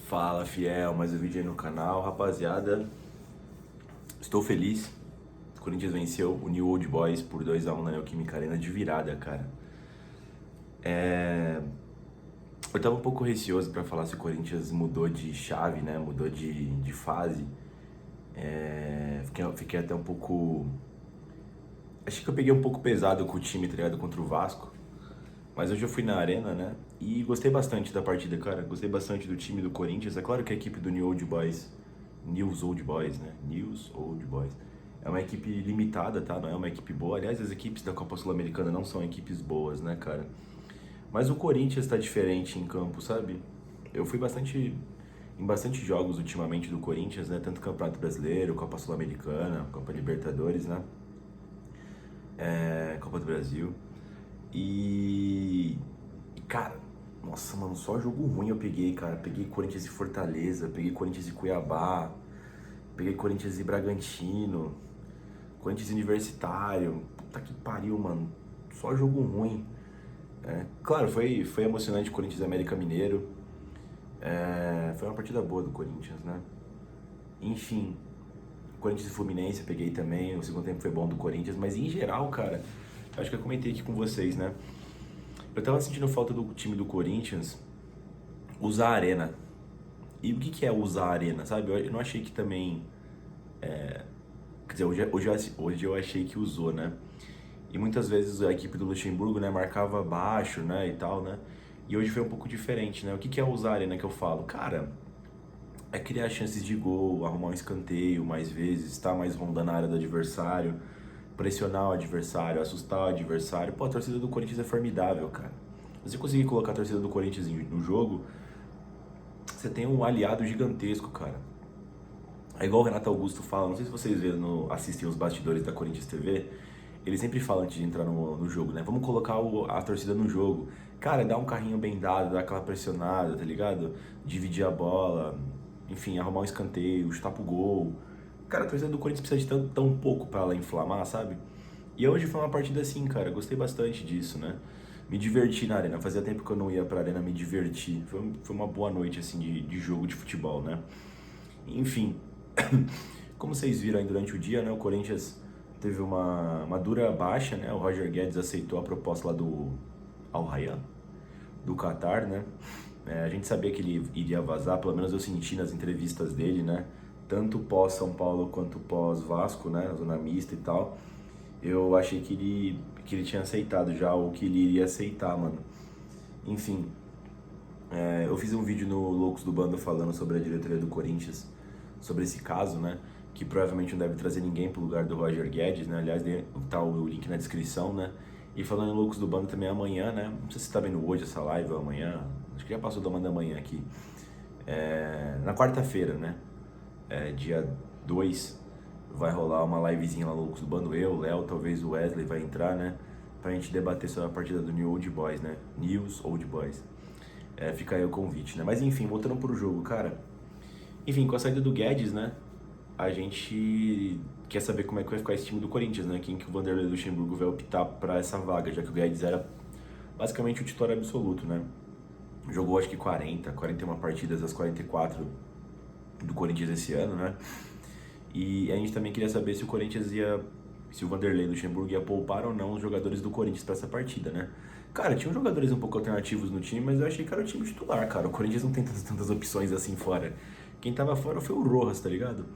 Fala, fiel, mais um vídeo aí no canal. Rapaziada, estou feliz. O Corinthians venceu o New Old Boys por 2-1 na Neoquímica Arena de virada, cara. Eu tava um pouco receoso pra falar se o Corinthians mudou de chave, né? Mudou de fase. Fiquei até um pouco... Acho que eu peguei um pouco pesado com o time, tá ligado? Contra o Vasco. Mas hoje eu fui na arena, né? E gostei bastante da partida, cara. Gostei bastante do time do Corinthians. É claro que a equipe do New Old Boys, News Old Boys, né? News Old Boys. É uma equipe limitada, tá? Não é uma equipe boa. Aliás, as equipes da Copa Sul-Americana não são equipes boas, né, cara? Mas o Corinthians tá diferente em campo, sabe? Eu fui em bastante jogos ultimamente do Corinthians, né? Tanto Campeonato Brasileiro, Copa Sul-Americana, Copa Libertadores, né? Copa do Brasil. E, cara, nossa, mano, só jogo ruim eu peguei, cara. Peguei Corinthians e Fortaleza, peguei Corinthians e Cuiabá, peguei Corinthians e Bragantino, Corinthians Universitário. Puta que pariu, mano. Só jogo ruim. Claro, foi emocionante Corinthians e América Mineiro. Foi uma partida boa do Corinthians, né? Enfim, Corinthians e Fluminense eu peguei também. O segundo tempo foi bom do Corinthians, mas em geral, cara, acho que eu comentei aqui com vocês, né? Eu tava sentindo falta do time do Corinthians usar a arena. E o que é usar a arena, sabe? Eu não achei que também. Quer dizer, hoje eu achei que usou, né? E muitas vezes a equipe do Luxemburgo, né, marcava baixo, né, e tal, né? E hoje foi um pouco diferente, né? O que é usar a arena que eu falo? Cara, é criar chances de gol, arrumar um escanteio mais vezes, estar mais rondando a área do adversário, pressionar o adversário, assustar o adversário. Pô, a torcida do Corinthians é formidável, cara. Se você conseguir colocar a torcida do Corinthians no jogo, você tem um aliado gigantesco, cara. É igual o Renato Augusto fala, não sei se vocês assistem os bastidores da Corinthians TV, ele sempre fala antes de entrar no jogo, né? Vamos colocar a torcida no jogo. Cara, dá um carrinho bem dado, dá aquela pressionada, tá ligado? Dividir a bola, enfim, arrumar um escanteio, chutar pro gol. Cara, a torcida do Corinthians precisa de tão pouco pra ela inflamar, sabe? E hoje foi uma partida assim, cara, gostei bastante disso, né? Me diverti na arena, fazia tempo que eu não ia pra arena me divertir. Foi uma boa noite, assim, de jogo de futebol, né? Enfim, como vocês viram aí durante o dia, né? O Corinthians teve uma dura baixa, né? O Roger Guedes aceitou a proposta lá do Al Rayyan, do Qatar, né? A gente sabia que ele iria vazar, pelo menos eu senti nas entrevistas dele, né? Tanto pós São Paulo quanto pós Vasco, né? Na zona mista e tal. Eu achei que ele tinha aceitado já, ou que ele iria aceitar, mano. Enfim, eu fiz um vídeo no Loucos do Bando falando sobre a diretoria do Corinthians, sobre esse caso, né? Que provavelmente não deve trazer ninguém pro lugar do Roger Guedes, né? Aliás, tá o link na descrição, né? E falando em Loucos do Bando também amanhã, né? Não sei se você tá vendo hoje essa live ou amanhã. Acho que já passou da manhã da manhã aqui. Na quarta-feira, né? Dia 2, vai rolar uma livezinha lá no Loucos do Bando. Eu, o Léo, talvez o Wesley vai entrar, né? Pra gente debater sobre a partida do New Old Boys, né? News Old Boys. Fica aí o convite, né? Mas enfim, voltando pro jogo, cara. Enfim, com a saída do Guedes, né? A gente quer saber como é que vai ficar esse time do Corinthians, né? Quem que o Vanderlei Luxemburgo vai optar pra essa vaga, já que o Guedes era basicamente o titular absoluto, né? Jogou acho que 41 partidas das 44 do Corinthians esse ano, né? E a gente também queria saber se o Vanderlei Luxemburgo ia poupar ou não os jogadores do Corinthians pra essa partida, né? Cara, tinha jogadores um pouco alternativos no time, mas eu achei que era o time titular, cara. O Corinthians não tem tantas opções assim fora. Quem tava fora foi o Rojas, tá ligado?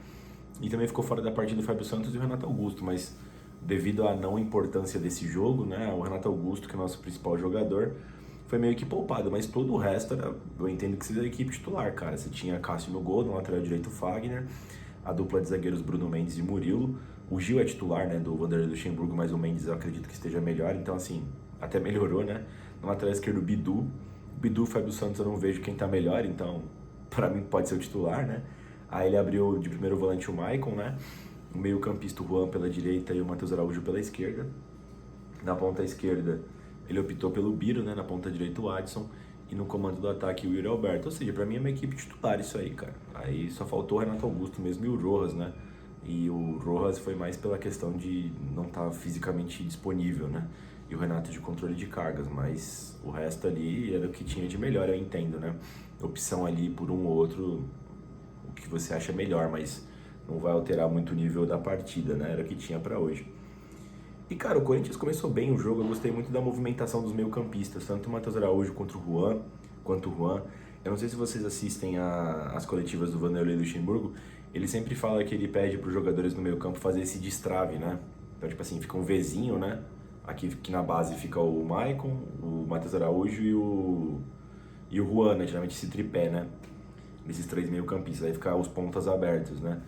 E também ficou fora da partida o Fábio Santos e o Renato Augusto, mas devido à não importância desse jogo, né, o Renato Augusto, que é o nosso principal jogador, foi meio que poupado, mas todo o resto eu entendo que seja a equipe titular, cara. Você tinha Cássio no gol, no lateral direito Fagner, a dupla de zagueiros Bruno Mendes e Murilo, o Gil é titular, né, do Vanderlei Luxemburgo, mas o Mendes eu acredito que esteja melhor, então assim, até melhorou, né, no lateral esquerdo Bidu, Fábio Santos eu não vejo quem tá melhor, então pra mim pode ser o titular, né. Aí ele abriu de primeiro volante o Maicon, né? O meio-campista o Juan pela direita e o Matheus Araújo pela esquerda. Na ponta esquerda, ele optou pelo Biro, né? Na ponta direita o Adson. E no comando do ataque o Yuri Alberto. Ou seja, pra mim é uma equipe titular isso aí, cara. Aí só faltou o Renato Augusto mesmo e o Rojas, né? E o Rojas foi mais pela questão de não estar fisicamente disponível, né? e o Renato de controle de cargas, mas o resto ali era o que tinha de melhor, eu entendo, né? Opção ali por um ou outro, o que você acha melhor, mas não vai alterar muito o nível da partida, né? Era o que tinha pra hoje. E, cara, o Corinthians começou bem o jogo, eu gostei muito da movimentação dos meio-campistas, tanto o Matheus Araújo quanto o Juan. Eu não sei se vocês assistem as coletivas do Vanderlei Luxemburgo, ele sempre fala que ele pede para os jogadores no meio-campo fazer esse destrave, né? Então, tipo assim, fica um Vzinho, né? Aqui na base fica o Maicon, o Matheus Araújo e o Juan, né? Geralmente esse tripé, né? Nesses três meio-campistas, aí fica os pontas abertos, né?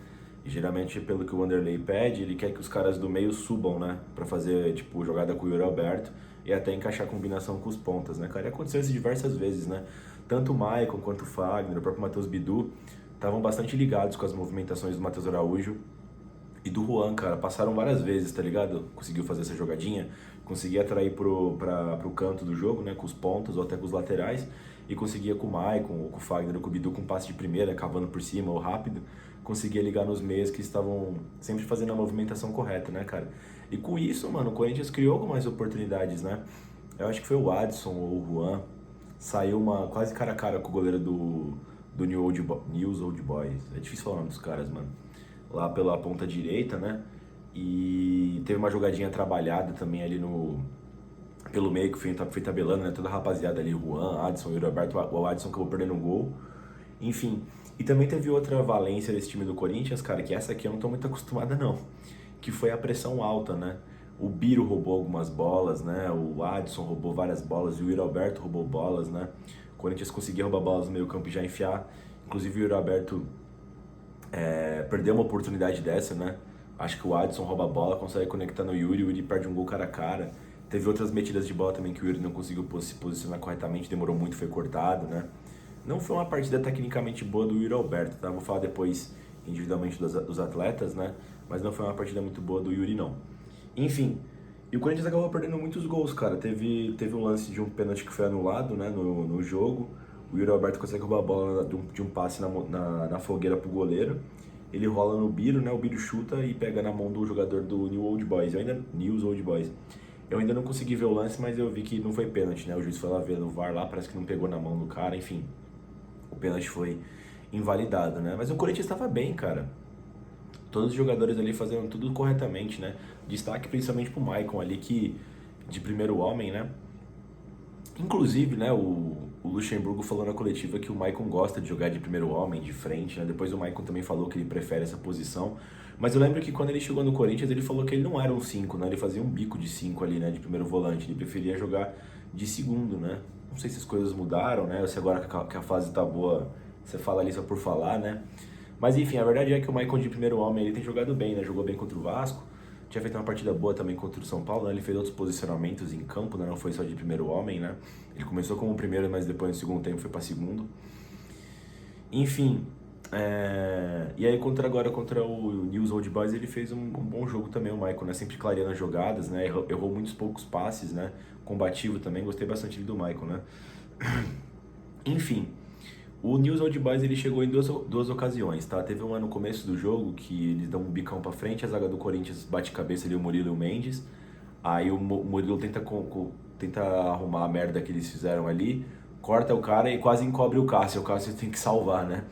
E geralmente, pelo que o Wanderlei pede, ele quer que os caras do meio subam, né? Pra fazer, tipo, jogada com o Yuri Alberto e até encaixar combinação com os pontas, né, cara? E aconteceu isso diversas vezes, né? Tanto o Maicon quanto o Fagner, o próprio Matheus Bidu, estavam bastante ligados com as movimentações do Matheus Araújo e do Juan, cara. Passaram várias vezes, tá ligado? Conseguiu fazer essa jogadinha, conseguia atrair pro canto do jogo, né? Com os pontas ou até com os laterais. E conseguia com o Maicon, ou com o Fagner, ou com o Bidu com passe de primeira, cavando por cima ou rápido. Conseguia ligar nos meias que estavam sempre fazendo a movimentação correta, né, cara? E com isso, mano, o Corinthians criou algumas oportunidades, né? Eu acho que foi o Adson ou o Juan. Saiu uma quase cara a cara com o goleiro do News Old Boys. É difícil falar o nome dos caras, mano. Lá pela ponta direita, né? E teve uma jogadinha trabalhada também ali pelo meio, que foi tabelando, né? Toda a rapaziada ali, Juan, Adson, Yuri Alberto. O Adson acabou perdendo um gol. Enfim. E também teve outra valência desse time do Corinthians, cara, que essa aqui eu não tô muito acostumada, não. Que foi a pressão alta, né? O Biro roubou algumas bolas, né? O Adson roubou várias bolas, o Yuri Alberto roubou bolas, né? O Corinthians conseguia roubar bolas no meio campo e já enfiar. Inclusive o Yuri Alberto perdeu uma oportunidade dessa, né? Acho que o Adson rouba a bola, consegue conectar no Yuri, o Yuri perde um gol cara a cara. Teve outras metidas de bola também que o Yuri não conseguiu se posicionar corretamente, demorou muito, foi cortado, né? Não foi uma partida tecnicamente boa do Yuri Alberto, tá? Vou falar depois individualmente dos atletas, né? Mas não foi uma partida muito boa do Yuri, não. Enfim, e o Corinthians acabou perdendo muitos gols, cara. Teve um lance de um pênalti que foi anulado, né, no jogo. O Yuri Alberto consegue roubar a bola de um passe na fogueira pro goleiro. Ele rola no Biro, né? O Biro chuta e pega na mão do jogador do News Old Boys. Eu ainda não consegui ver o lance, mas eu vi que não foi pênalti, né? O juiz foi lá ver no VAR lá, parece que não pegou na mão do cara, enfim. O pênalti foi invalidado, né? Mas o Corinthians estava bem, cara. Todos os jogadores ali fazendo tudo corretamente, né? Destaque principalmente pro Maicon ali, que de primeiro homem, né? Inclusive, né, o Luxemburgo falou na coletiva que o Maicon gosta de jogar de primeiro homem, de frente, né? Depois o Maicon também falou que ele prefere essa posição. Mas eu lembro que quando ele chegou no Corinthians, ele falou que ele não era um 5, né? Ele fazia um bico de 5 ali, né? De primeiro volante. Ele preferia jogar de segundo, né? Não sei se as coisas mudaram, né? Ou se agora que a fase tá boa, você fala ali só por falar, né? Mas enfim, a verdade é que o Maicon de primeiro homem, ele tem jogado bem, né? Jogou bem contra o Vasco. Tinha feito uma partida boa também contra o São Paulo, né? Ele fez outros posicionamentos em campo, né? Não foi só de primeiro homem, né? Ele começou como primeiro, mas depois no segundo tempo foi para segundo. Enfim, e aí contra o News Old Boys ele fez um bom jogo também, o Maicon, né? Sempre clareando as jogadas, né? Errou muitos poucos passes, né? Combativo também, gostei bastante do Maicon, né? Enfim, o News Old Boys ele chegou em duas ocasiões, tá? Teve uma no começo do jogo que eles dão um bicão pra frente, a zaga do Corinthians bate cabeça ali, o Murilo e o Mendes. Aí o Murilo tenta arrumar a merda que eles fizeram ali, corta o cara e quase encobre o Cássio tem que salvar, né?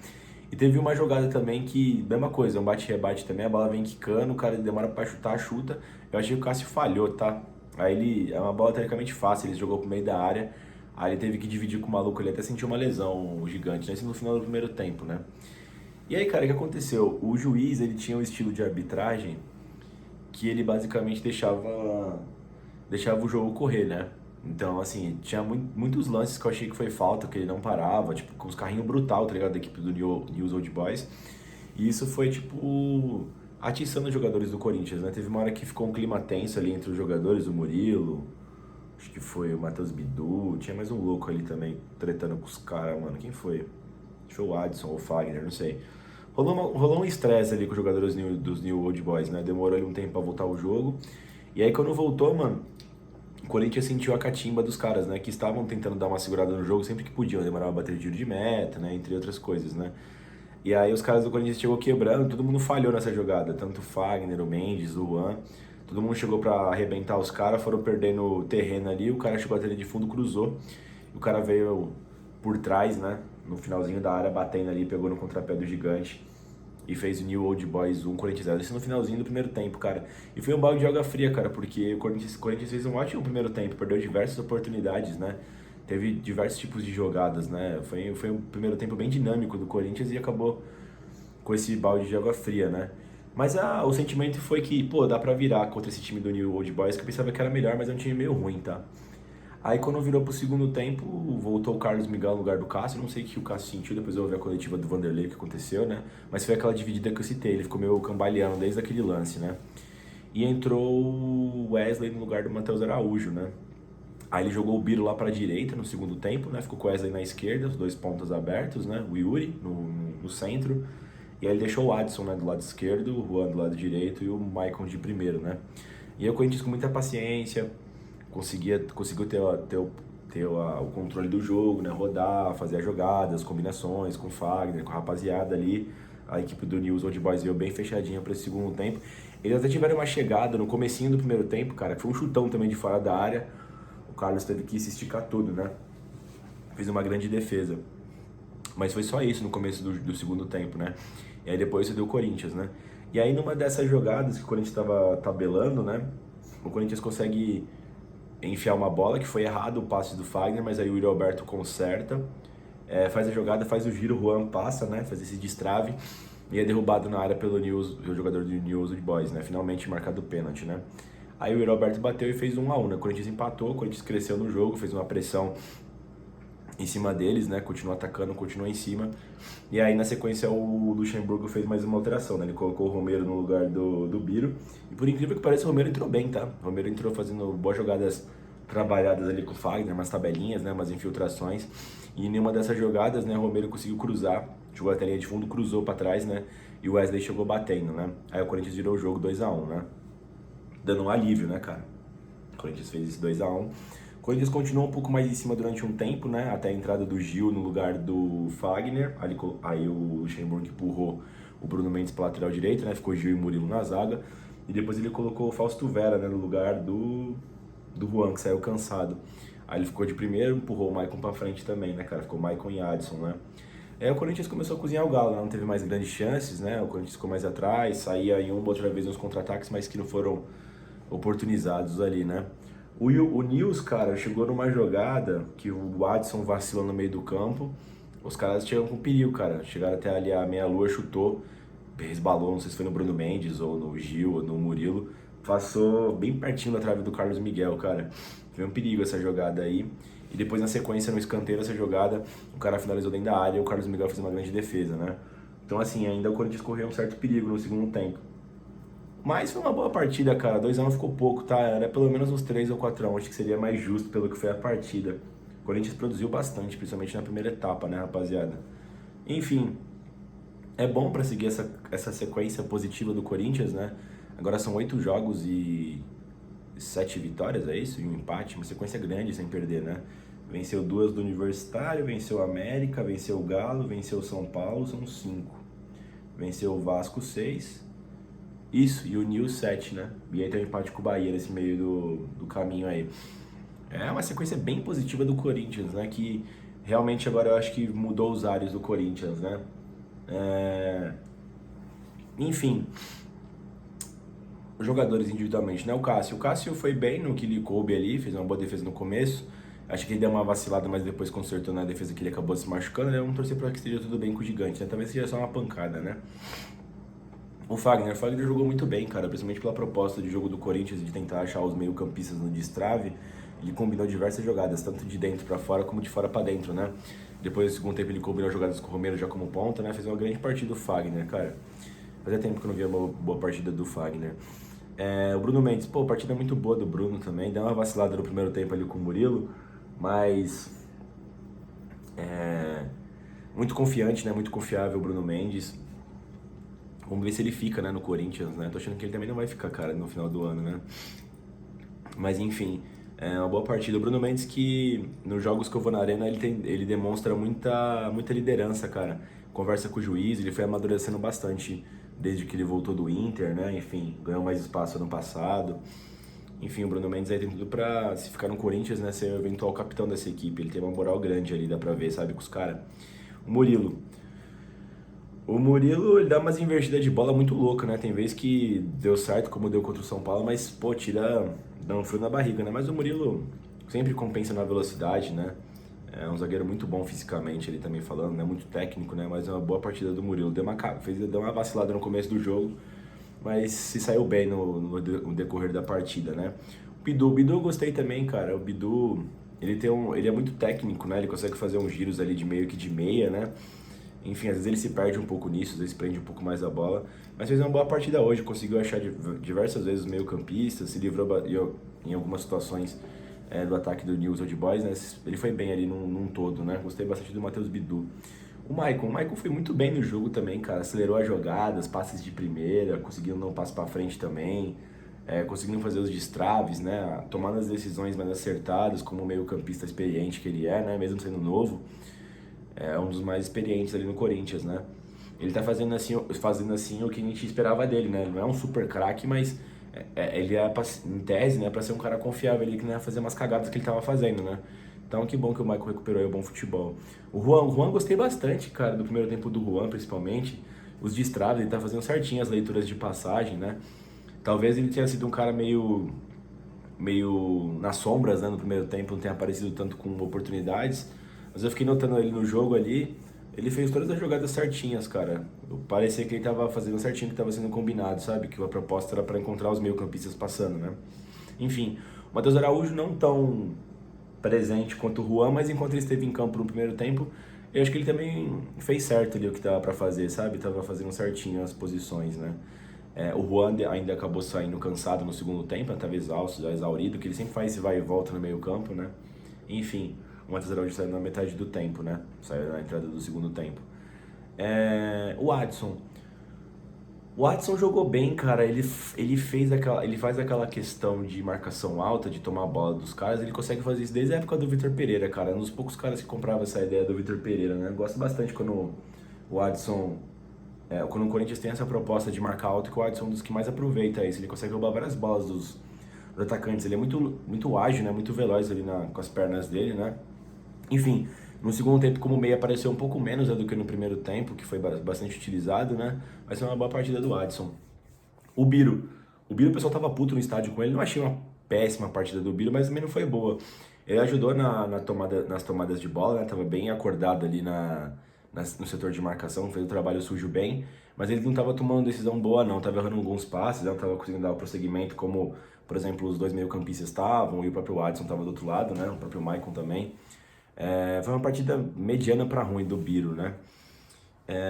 E teve uma jogada também que, mesma coisa, um bate-rebate também, a bola vem quicando, o cara demora pra chutar, chuta. Eu achei que o Cássio falhou, tá? Aí é uma bola teoricamente fácil, ele jogou pro meio da área. Aí ele teve que dividir com o maluco, ele até sentiu uma lesão gigante, né? Isso no final do primeiro tempo, né? E aí, cara, o que aconteceu? O juiz, ele tinha um estilo de arbitragem que ele basicamente deixava o jogo correr, né? Então, assim, tinha muitos lances que eu achei que foi falta, que ele não parava, tipo, com os carrinhos brutal, tá ligado? Da equipe do News Old Boys. E isso foi, tipo, atiçando os jogadores do Corinthians, né? Teve uma hora que ficou um clima tenso ali entre os jogadores, o Murilo, acho que foi o Matheus Bidu, tinha mais um louco ali também, tretando com os caras, mano. Quem foi? Acho que foi o Adson ou o Fagner, não sei. Rolou um estresse ali com os jogadores dos New Old Boys, né? Demorou ali um tempo pra voltar o jogo. E aí quando voltou, mano, o Corinthians sentiu a catimba dos caras, né? Que estavam tentando dar uma segurada no jogo sempre que podiam. Demorava a bater tiro de meta, né? Entre outras coisas, né? E aí os caras do Corinthians chegou quebrando, todo mundo falhou nessa jogada. Tanto o Fagner, o Mendes, o Juan. Todo mundo chegou pra arrebentar os caras, foram perdendo terreno ali, o cara chegou a linha de fundo, cruzou, e o cara veio por trás, né, no finalzinho da área, batendo ali, pegou no contrapé do gigante e fez o New Old Boys 1, Corinthians 0. Isso no finalzinho do primeiro tempo, cara. E foi um balde de água fria, cara, porque o Corinthians fez um ótimo primeiro tempo, perdeu diversas oportunidades, né, teve diversos tipos de jogadas, né, foi um primeiro tempo bem dinâmico do Corinthians e acabou com esse balde de água fria, né. Mas o sentimento foi que, pô, dá pra virar contra esse time do New Old Boys, que eu pensava que era melhor, mas é um time meio ruim, tá? Aí quando virou pro segundo tempo, voltou o Carlos Miguel no lugar do Cássio, não sei o que o Cássio sentiu, depois eu ouvi a coletiva do Vanderlei, o que aconteceu, né? Mas foi aquela dividida que eu citei, ele ficou meio cambaleando desde aquele lance, né? E entrou o Wesley no lugar do Matheus Araújo, né? Aí ele jogou o Biro lá pra direita no segundo tempo, né? Ficou com o Wesley na esquerda, os dois pontas abertos, né? O Yuri no centro. E aí ele deixou o Adson, né, do lado esquerdo, o Juan do lado direito e o Maicon de primeiro, né? E aí o Corinthians com muita paciência, conseguiu ter o controle do jogo, né? Rodar, fazer as jogadas, combinações com o Fagner, com a rapaziada ali. A equipe do News Old Boys veio bem fechadinha para esse segundo tempo. Eles até tiveram uma chegada no comecinho do primeiro tempo, cara, que foi um chutão também de fora da área. O Carlos teve que se esticar todo, né? Fez uma grande defesa. Mas foi só isso no começo do segundo tempo, né? E aí depois você deu o Corinthians, né? E aí numa dessas jogadas que o Corinthians estava tabelando, né? O Corinthians consegue enfiar uma bola, que foi errado o passe do Fagner, mas aí o Yuri Alberto conserta, faz a jogada, faz o giro, o Juan passa, né? Faz esse destrave e é derrubado na área pelo o jogador do News Old Boys, né? Finalmente marcado o pênalti, né? Aí o Yuri Alberto bateu e fez 1-1, né? O Corinthians empatou, o Corinthians cresceu no jogo, fez uma pressão em cima deles, né? Continuou atacando, continuou em cima. E aí na sequência o Luxemburgo fez mais uma alteração, né? Ele colocou o Romero no lugar do Biro. E por incrível que pareça, o Romero entrou bem, tá? O Romero entrou fazendo boas jogadas trabalhadas ali com o Fagner, umas tabelinhas, né? Umas infiltrações. E em nenhuma dessas jogadas, né? O Romero conseguiu cruzar, jogou até a linha de fundo, cruzou para trás, né? E o Wesley chegou batendo, né? Aí o Corinthians virou o jogo 2-1, né? Dando um alívio, né, cara? O Corinthians fez esse 2-1. O Corinthians continuou um pouco mais em cima durante um tempo, né? Até a entrada do Gil no lugar do Fagner. Aí o Luxemburgo empurrou o Bruno Mendes para lateral direito, né? Ficou Gil e Murilo na zaga. E depois ele colocou o Fausto Vera, né? No lugar do Juan, que saiu cansado. Aí ele ficou de primeiro, empurrou o Maicon para frente também, né, cara? Ficou Maicon e Adson, né? Aí o Corinthians começou a cozinhar o galo, né? Não teve mais grandes chances, né? O Corinthians ficou mais atrás, saía em uma outra vez nos contra-ataques, mas que não foram oportunizados ali, né? O Nils, cara, chegou numa jogada que o Adson vacilou no meio do campo. Os caras chegam com perigo, cara. Chegaram até ali a meia-lua, chutou, resbalou, não sei se foi no Bruno Mendes ou no Gil ou no Murilo. Passou bem pertinho da trave do Carlos Miguel, cara. Foi um perigo essa jogada aí. E depois na sequência, no escanteio dessa jogada, o cara finalizou dentro da área e o Carlos Miguel fez uma grande defesa, né? Então assim, ainda o Corinthians correu um certo perigo no segundo tempo. Mas foi uma boa partida, cara. 2-1 ficou pouco, tá? Era pelo menos uns 3 ou 4-1. Acho que seria mais justo pelo que foi a partida. O Corinthians produziu bastante, principalmente na primeira etapa, né, rapaziada? Enfim, é bom pra seguir essa sequência positiva do Corinthians, né? Agora são 8 jogos e 7 vitórias, é isso? E um empate, uma sequência grande sem perder, né? Venceu 2 do Universitário, venceu o América, venceu o Galo, venceu o São Paulo, são 5. Venceu o Vasco 6. Isso, e o Nil 7, né? E aí tem um empate com o Bahia nesse meio do caminho aí. É uma sequência bem positiva do Corinthians, né? Que realmente agora eu acho que mudou os ares do Corinthians, né? Enfim, os jogadores individualmente, né? O Cássio foi bem no que lhe coube ali, fez uma boa defesa no começo. Acho que ele deu uma vacilada, mas depois consertou na defesa que ele acabou se machucando, né? Vamos torcer para que esteja tudo bem com o Gigante, né? Talvez seja só uma pancada, né? O Fagner jogou muito bem, cara, principalmente pela proposta de jogo do Corinthians de tentar achar os meio-campistas no destrave. Ele combinou diversas jogadas, tanto de dentro para fora como de fora para dentro, né? Depois, no segundo tempo, ele combinou jogadas com o Romero já como ponta, né? Fez uma grande partida do Fagner, cara. Fazia tempo que eu não via uma boa partida do Fagner. O Bruno Mendes, pô, partida muito boa do Bruno também. Deu uma vacilada no primeiro tempo ali com o Murilo, mas muito confiante, né? Muito confiável o Bruno Mendes. Vamos ver se ele fica, né, no Corinthians, né? Tô achando que ele também não vai ficar, cara, no final do ano, né? Mas enfim, É uma boa partida. O Bruno Mendes que nos jogos que eu vou na arena ele demonstra muita liderança, cara. Conversa com o juiz, ele foi amadurecendo bastante desde que ele voltou do Inter, né? Enfim, ganhou mais espaço ano passado. Enfim, o Bruno Mendes aí tem tudo pra, se ficar no Corinthians, né, ser o eventual capitão dessa equipe. Ele tem uma moral grande ali, dá pra ver, sabe, com os caras. O Murilo. O Murilo, ele dá umas invertidas de bola muito louca, né? Tem vezes que deu certo, como deu contra o São Paulo, mas, pô, dá um frio na barriga, né? Mas o Murilo sempre compensa na velocidade, né? É um zagueiro muito bom fisicamente, ele também falando, né? Muito técnico, né? Mas é uma boa partida do Murilo. Deu uma vacilada no começo do jogo, mas se saiu bem no decorrer da partida, né? O Bidu eu gostei também, cara. O Bidu, ele é muito técnico, né? Ele consegue fazer uns giros ali de meio que de meia, né? Enfim, às vezes ele se perde um pouco nisso, às vezes prende um pouco mais a bola. Mas fez uma boa partida hoje, conseguiu achar diversas vezes os meio-campistas, se livrou em algumas situações do ataque do News Old Boys, né? Ele foi bem ali num todo, né? Gostei bastante do Matheus Bidu. O Maicon foi muito bem no jogo também, cara. Acelerou as jogadas, passes de primeira, conseguiu dar um passo pra frente também. Conseguindo fazer os destraves, né? Tomando as decisões mais acertadas, como meio-campista experiente que ele é, né? Mesmo sendo novo. É um dos mais experientes ali no Corinthians, né? Ele tá fazendo assim o que a gente esperava dele, né? Ele não é um super craque, mas ele em tese, né, pra ser um cara confiável ali, que não ia fazer umas cagadas que ele tava fazendo, né? Então que bom que o Michael recuperou aí o bom futebol. O Juan gostei bastante, cara, do primeiro tempo do Juan, principalmente. Os destraves, ele tá fazendo certinho as leituras de passagem, né? Talvez ele tenha sido um cara meio nas sombras, né, no primeiro tempo, não tenha aparecido tanto com oportunidades, mas eu fiquei notando ele no jogo ali, ele fez todas as jogadas certinhas, cara. Parecia que ele tava fazendo certinho o que tava sendo combinado, sabe? Que a proposta era para encontrar os meio-campistas passando, né? Enfim, o Matheus Araújo não tão presente quanto o Juan, mas enquanto ele esteve em campo no primeiro tempo, eu acho que ele também fez certo ali o que tava para fazer, sabe? Tava fazendo certinho as posições, né? O Juan ainda acabou saindo cansado no segundo tempo, estava exausto, já exaurido, que ele sempre faz esse vai e volta no meio campo, né? Enfim, o Matheus Araújo saiu na metade do tempo, né? Saiu na entrada do segundo tempo. O Adson. O Adson jogou bem, cara. Ele faz aquela questão de marcação alta, de tomar a bola dos caras. Ele consegue fazer isso desde a época do Vitor Pereira, cara. Um dos poucos caras que comprava essa ideia do Vitor Pereira, né? Eu gosto bastante quando o Adson quando o Corinthians tem essa proposta de marcar alto, que o Adson é um dos que mais aproveita isso. Ele consegue roubar várias bolas dos atacantes. Ele é muito ágil, né? Muito veloz ali com as pernas dele, né? Enfim, no segundo tempo, como meia, apareceu um pouco menos, né, do que no primeiro tempo, que foi bastante utilizado, né? Mas foi uma boa partida do Adson. O Biro. O Biro, o pessoal tava puto no estádio com ele. Não achei uma péssima partida do Biro, mas também não foi boa. Ele ajudou nas tomadas de bola, né? Tava bem acordado ali no setor de marcação, fez o trabalho sujo bem, mas ele não tava tomando decisão boa, não. Tava errando alguns passes, não tava conseguindo dar o prosseguimento, como, por exemplo, os dois meio-campistas estavam, e o próprio Adson tava do outro lado, né? O próprio Maicon também. Foi uma partida mediana pra ruim do Biro, né?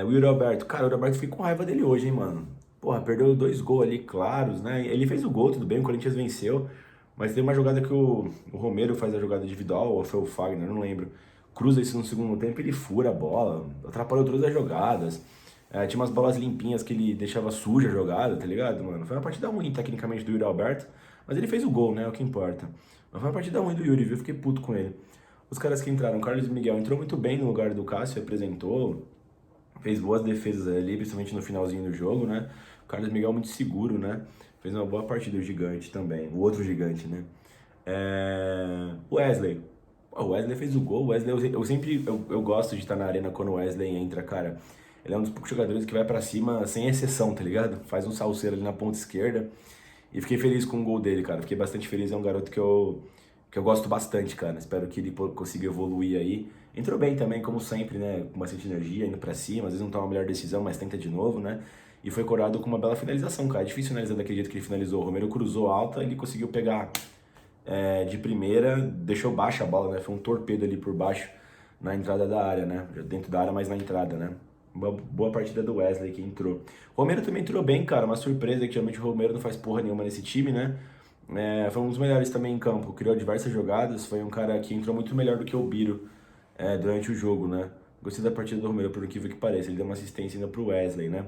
O Yuri Alberto, cara, o Yuri Alberto fiquei com raiva dele hoje, hein, mano. Porra, perdeu dois gols ali claros, né? Ele fez o gol, tudo bem, o Corinthians venceu. Mas tem uma jogada que o Romero faz a jogada individual, ou foi o Fagner, não lembro. Cruza isso no segundo tempo, ele fura a bola, atrapalhou todas as jogadas. Tinha umas bolas limpinhas que ele deixava suja a jogada, tá ligado, mano? Foi uma partida ruim, tecnicamente, do Yuri Alberto. Mas ele fez o gol, né? É o que importa. Mas foi uma partida ruim do Yuri, viu? Eu fiquei puto com ele. Os caras que entraram, o Carlos Miguel entrou muito bem no lugar do Cássio, apresentou, fez boas defesas ali, principalmente no finalzinho do jogo, né? O Carlos Miguel muito seguro, né? Fez uma boa partida o gigante também, o outro gigante, né? O Wesley. O Wesley fez o gol. O Wesley, eu gosto de estar na arena quando o Wesley entra, cara. Ele é um dos poucos jogadores que vai pra cima sem exceção, tá ligado? Faz um salseiro ali na ponta esquerda. E fiquei feliz com o gol dele, cara. Fiquei bastante feliz. É um garoto que eu gosto bastante, cara. Espero que ele consiga evoluir aí. Entrou bem também, como sempre, né? Com bastante energia, indo pra cima. Às vezes não toma a melhor decisão, mas tenta de novo, né? E foi coroado com uma bela finalização, cara. É difícil finalizar daquele jeito que ele finalizou. O Romero cruzou alta, ele conseguiu pegar de primeira, deixou baixa a bola, né? Foi um torpedo ali por baixo na entrada da área, né? Dentro da área, mas na entrada, né? Uma boa partida do Wesley que entrou. O Romero também entrou bem, cara. Uma surpresa que geralmente o Romero não faz porra nenhuma nesse time, né? Foi um dos melhores também em campo. Criou diversas jogadas. Foi um cara que entrou muito melhor do que o Biro durante o jogo, né? Gostei da partida do Romero, por incrível que pareça. Ele deu uma assistência ainda pro Wesley, né?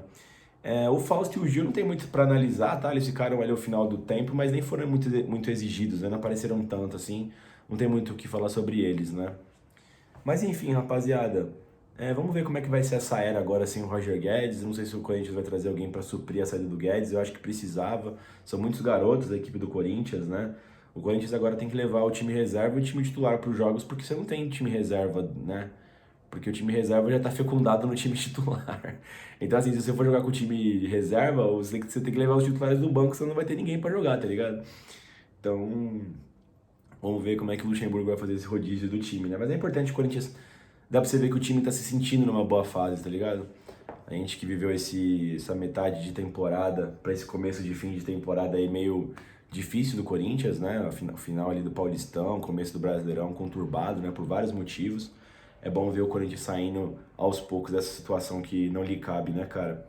O Fausto e o Gil não tem muito pra analisar, tá? Eles ficaram ali ao final do tempo, mas nem foram muito exigidos, né? Não apareceram tanto assim. Não tem muito o que falar sobre eles, né? Mas enfim, rapaziada, vamos ver como é que vai ser essa era agora sem o Roger Guedes. Não sei se o Corinthians vai trazer alguém pra suprir a saída do Guedes. Eu acho que precisava. São muitos garotos da equipe do Corinthians, né? O Corinthians agora tem que levar o time reserva e o time titular para os jogos, porque você não tem time reserva, né? Porque o time reserva já tá fecundado no time titular. Então, assim, se você for jogar com o time reserva, você tem que levar os titulares do banco, senão não vai ter ninguém pra jogar, tá ligado? Então, vamos ver como é que o Luxemburgo vai fazer esse rodízio do time, né? Mas é importante o Corinthians. Dá pra você ver que o time tá se sentindo numa boa fase, tá ligado? A gente que viveu essa metade de temporada pra esse começo de fim de temporada aí meio difícil do Corinthians, né? O final ali do Paulistão, começo do Brasileirão conturbado, né? Por vários motivos. É bom ver o Corinthians saindo aos poucos dessa situação que não lhe cabe, né, cara?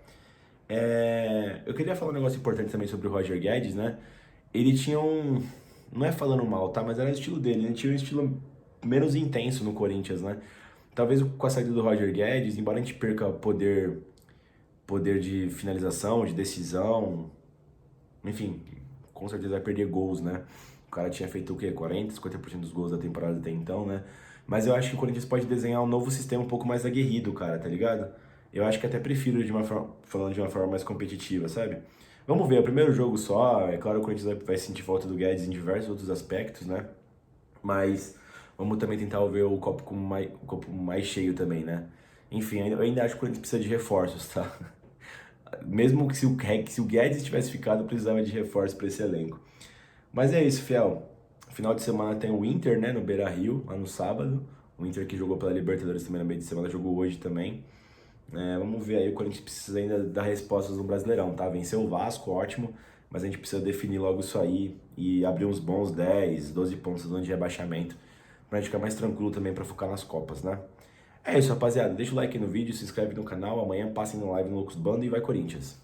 Eu queria falar um negócio importante também sobre o Roger Guedes, né? Ele tinha um. Não é falando mal, tá? Mas era o estilo dele. Ele tinha um estilo menos intenso no Corinthians, né? Talvez com a saída do Roger Guedes, embora a gente perca poder de finalização, de decisão, enfim, com certeza vai perder gols, né? O cara tinha feito o quê? 40, 50% dos gols da temporada até então, né? Mas eu acho que o Corinthians pode desenhar um novo sistema um pouco mais aguerrido, cara, tá ligado? Eu acho que até prefiro falando de uma forma mais competitiva, sabe? Vamos ver, é o primeiro jogo só, é claro que o Corinthians vai sentir falta do Guedes em diversos outros aspectos, né? Mas vamos também tentar ver o copo mais cheio também, né? Enfim, eu ainda acho que o Corinthians precisa de reforços, tá? Mesmo que se o Guedes tivesse ficado, precisava de reforço para esse elenco. Mas é isso, fiel. Final de semana tem o Inter, né, no Beira-Rio, lá no sábado. O Inter que jogou pela Libertadores também no meio de semana, jogou hoje também. Vamos ver aí, o Corinthians precisa ainda dar respostas no Brasileirão, tá? Venceu o Vasco, ótimo, mas a gente precisa definir logo isso aí e abrir uns bons 10, 12 pontos de rebaixamento, pra gente ficar mais tranquilo também pra focar nas Copas, né? É isso, rapaziada. Deixa o like aí no vídeo, se inscreve no canal. Amanhã passem no live no Loucos Bando e vai Corinthians!